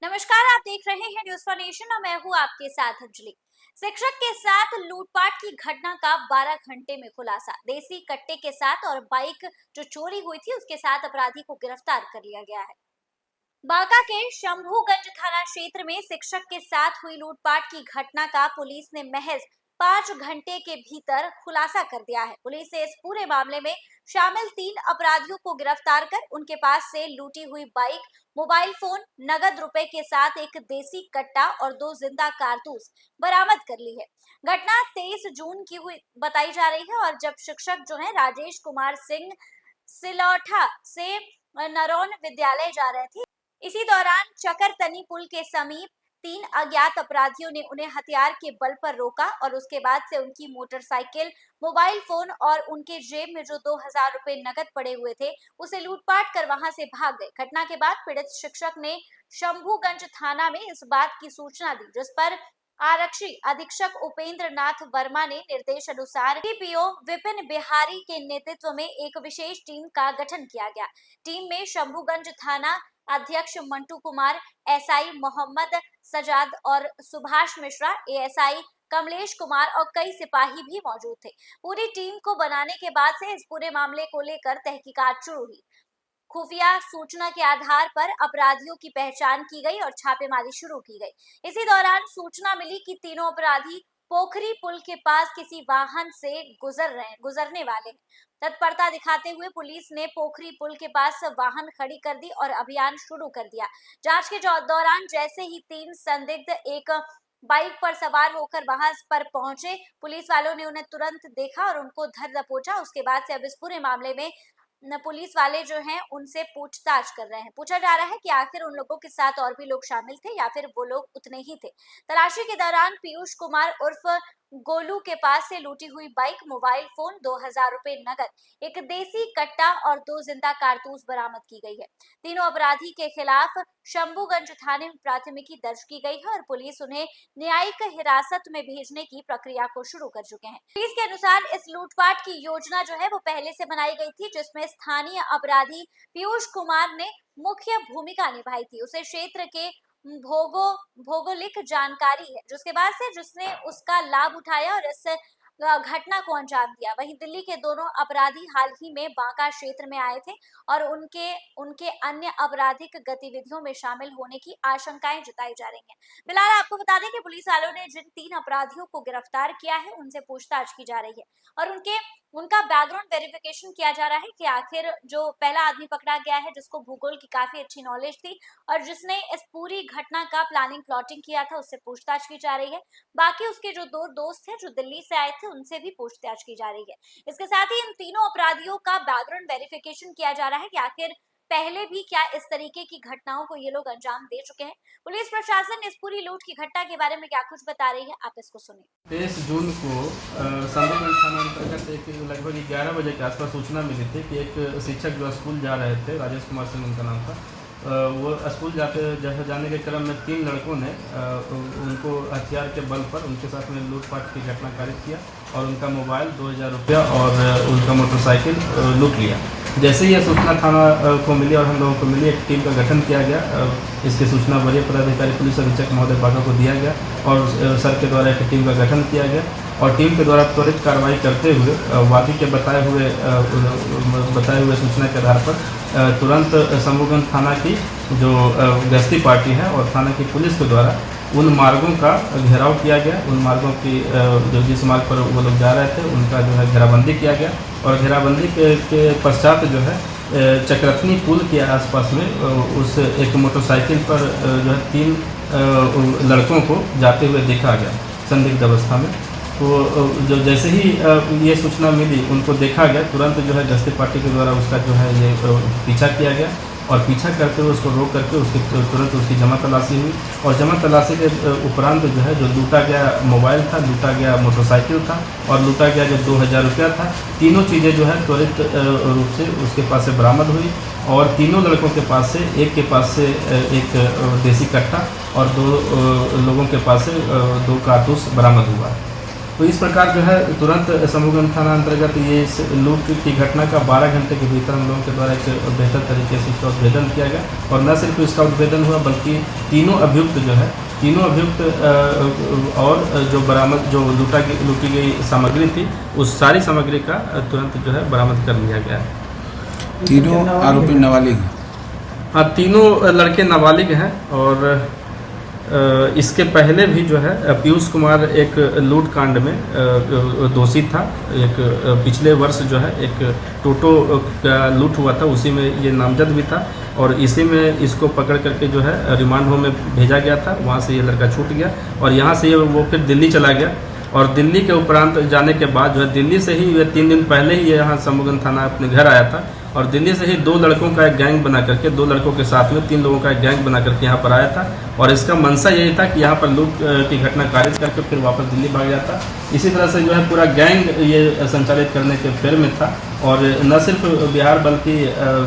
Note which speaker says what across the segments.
Speaker 1: नमस्कार, आप देख रहे हैं न्यूज फॉर नेशन और मैं हूं आपके साथ अंजलि। शिक्षक के साथ लूटपाट की घटना का 12 घंटे में खुलासा। देसी कट्टे के साथ और बाइक जो चोरी हुई थी उसके साथ अपराधी को गिरफ्तार कर लिया गया है। बांका के शंभूगंज थाना क्षेत्र में शिक्षक के साथ हुई लूटपाट की घटना का पुलिस ने महज 5 घंटे के भीतर खुलासा कर दिया है। पुलिस ने इस पूरे मामले में शामिल 3 अपराधियों को गिरफ्तार कर उनके पास से लूटी हुई बाइक, मोबाइल फोन, नगद रुपए के साथ एक देसी कट्टा और 2 जिंदा कारतूस बरामद कर ली है। घटना 23 जून की हुई बताई जा रही है और जब शिक्षक जो है राजेश कुमार सिंह सिलौठा से नरौन विद्यालय जा रहे थे। इसी दौरान चकरतनी पुल के समीप 3 अज्ञात अपराधियों ने उन्हें हथियार के बल पर रोका और उसके बाद से उनकी मोटरसाइकिल, मोबाइल फोन और उनके जेब में जो 2000 रुपए नकद पड़े हुए थे उसे लूटपाट कर वहां से भाग गए। घटना के बाद पीड़ित शिक्षक ने शंभूगंज थाना में इस बात की सूचना दी, जिस पर आरक्षी अधीक्षक उपेंद्र नाथ वर्मा ने निर्देश अनुसार डीपीओ विपिन बिहारी के नेतृत्व में एक विशेष टीम का गठन किया गया। टीम में शंभूगंज थाना अध्यक्ष मंटू कुमार, एसआई मोहम्मद सजाद और सुभाष मिश्रा, एएसआई कमलेश कुमार और कई सिपाही भी मौजूद थे। पूरी टीम को बनाने के बाद से इस पूरे मामले को लेकर तहकीकात शुरू हुई। खुफिया सूचना के आधार पर अपराधियों की पहचान की गई और छापेमारी शुरू की गई। इसी दौरान सूचना मिली कि तीनों अपराधी पोखरी पुल के पास किसी वाहन से गुजरने वाले हैं। तत्परता दिखाते हुए पुलिस ने पोखरी पुल के पास वाहन खड़ी कर दी और अभियान शुरू कर दिया। जांच के दौरान जैसे ही 3 संदिग्ध एक बाइक पर सवार होकर वहां पर पहुंचे, पुलिस वालों ने उन्हें तुरंत देखा और उनको धर दबोचा। उसके बाद से अब इस पूरे मामले में पुलिस वाले जो हैं उनसे पूछताछ कर रहे हैं। पूछा जा रहा है कि आखिर उन लोगों के साथ और भी लोग शामिल थे या फिर वो लोग उतने ही थे। तलाशी के दौरान पीयूष कुमार उर्फ गोलू के पास से लूटी हुई बाइक, मोबाइल फोन, 2000 रुपए नकद, एक देसी कट्टा और 2 जिंदा कारतूस बरामद की गई है। तीनों अपराधी के खिलाफ शंभूगंज थाने में प्राथमिकी दर्ज की गई है और पुलिस उन्हें न्यायिक हिरासत में भेजने की प्रक्रिया को शुरू कर चुके हैं। पुलिस के अनुसार इस लूटपाट की योजना जो है वो पहले से बनाई गई थी, जिसमें स्थानीय अपराधी पीयूष कुमार ने मुख्य भूमिका निभाई थी। उसे क्षेत्र के भौगोलिक जानकारी है, जिसके बाद से जिसने उसका लाभ उठाया और इस घटना को अंजाम दिया। वहीं दिल्ली के दोनों अपराधी हाल ही में बांका क्षेत्र में आए थे और उनके अन्य आपराधिक गतिविधियों में शामिल होने की आशंकाएं जताई जा रही हैं। फिलहाल आपको बता दें कि पुलिस वालों ने जिन 3 अपराधियों को गिरफ्तार किया है उनसे पूछताछ की जा रही है और उनका बैकग्राउंड वेरिफिकेशन किया जा रहा है कि आखिर जो पहला आदमी पकड़ा गया है जिसको भूगोल की काफी अच्छी नॉलेज थी और जिसने इस पूरी घटना का प्लानिंग प्लॉटिंग किया था, उससे पूछताछ की जा रही है। बाकी उसके जो 2 दोस्त थे जो दिल्ली से आए थे उनसे भी पूछताछ की जा रही है। इसके साथ ही इन तीनों अपराधियों का बैकग्राउंड वेरिफिकेशन किया जा रहा है कि आखिर पहले भी क्या इस तरीके की घटनाओं को ये लोग अंजाम दे चुके हैं। पुलिस प्रशासन इस पूरी लूट की घटना के बारे में क्या कुछ बता रही है, आप इसको सुनिए।
Speaker 2: 23 जून को शंभूगंज थाना अंतर्गत एक लगभग 11 बजे के आसपास सूचना मिली थी कि एक शिक्षक जो स्कूल जा रहे थे, राजेश कुमार सिंह उनका नाम था, वो स्कूल जाने के क्रम में 3 लड़कों ने उनको हथियार के बल पर उनके साथ में लूटपाट की घटना कारित किया और उनका मोबाइल, 2000 रुपया और उनका मोटरसाइकिल लूट लिया। जैसे ही यह सूचना थाना को मिली और हम लोगों को मिली, एक टीम का गठन किया गया। इसकी सूचना वरीय पदाधिकारी पुलिस अधीक्षक महोदय बांका को दिया गया और सर के द्वारा एक टीम का गठन किया गया और टीम के द्वारा त्वरित कार्रवाई करते हुए वादी के बताए हुए सूचना के आधार पर तुरंत शंभूगंज थाना की जो गश्ती पार्टी है और थाना की पुलिस के द्वारा उन मार्गों का घेराव किया गया। उन मार्गों की जो जिस मार्ग पर वो लोग जा रहे थे उनका जो है घेराबंदी किया गया और घेराबंदी के पश्चात जो है चकरतनी पुल के आसपास में उस एक मोटरसाइकिल पर जो है 3 लड़कों को जाते हुए देखा गया संदिग्ध अवस्था में। तो जो जैसे ही ये सूचना मिली उनको देखा गया, तुरंत जो है गश्ती पार्टी के द्वारा उसका जो है ये पीछा किया गया और पीछा करते हुए उसको रोक करके तुरंत उसकी जमा तलाशी हुई और जमा तलाशी के उपरांत जो है जो लूटा गया मोबाइल था, लूटा गया मोटरसाइकिल था और लूटा गया जो 2000 रुपया था, तीनों चीज़ें जो है त्वरित रूप से उसके पास से बरामद हुई और तीनों लड़कों के पास से एक के पास से एक देसी कट्टा और 2 लोगों के पास से 2 कारतूस बरामद हुआ। तो इस प्रकार जो है तुरंत समूहगंज थाना अंतर्गत ये इस लूट की घटना का 12 घंटे के भीतर हम लोगों के द्वारा एक बेहतर तरीके से इसका उद्भेदन किया गया। और न सिर्फ इसका उद्भेदन हुआ बल्कि तीनों अभियुक्त और जो बरामद जो लूटी गई सामग्री थी उस सारी सामग्री का तुरंत जो है बरामद कर लिया गया है।
Speaker 3: तीनों आरोपी नाबालिग?
Speaker 2: हाँ, तीनों लड़के नाबालिग हैं। और इसके पहले भी जो है पीयूष कुमार एक लूट कांड में दोषी था। एक पिछले वर्ष जो है एक टोटो का लूट हुआ था, उसी में ये नामजद भी था और इसी में इसको पकड़ करके जो है रिमांड होम में भेजा गया था। वहाँ से ये लड़का छूट गया और यहाँ से वो फिर दिल्ली चला गया और दिल्ली के उपरांत जाने के बाद जो है दिल्ली से ही ये 3 दिन पहले ही ये यहाँ समूहगंज थाना अपने घर आया था और दिल्ली से ही 2 लड़कों का एक गैंग बना करके 2 लड़कों के साथ में 3 लोगों का एक गैंग बना करके यहाँ पर आया था और इसका मंशा यही था कि यहाँ पर लूट की घटना खारिज करके फिर वापस दिल्ली भाग जाता। इसी तरह से जो है पूरा गैंग ये संचालित करने के फेर में था और न सिर्फ बिहार बल्कि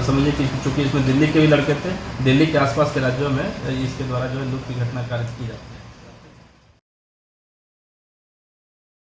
Speaker 2: समझिए कि चूँकि इसमें दिल्ली के भी लड़के थे, दिल्ली के आसपास के राज्यों में इसके द्वारा जो है लूट की घटना खारिज की जाती है।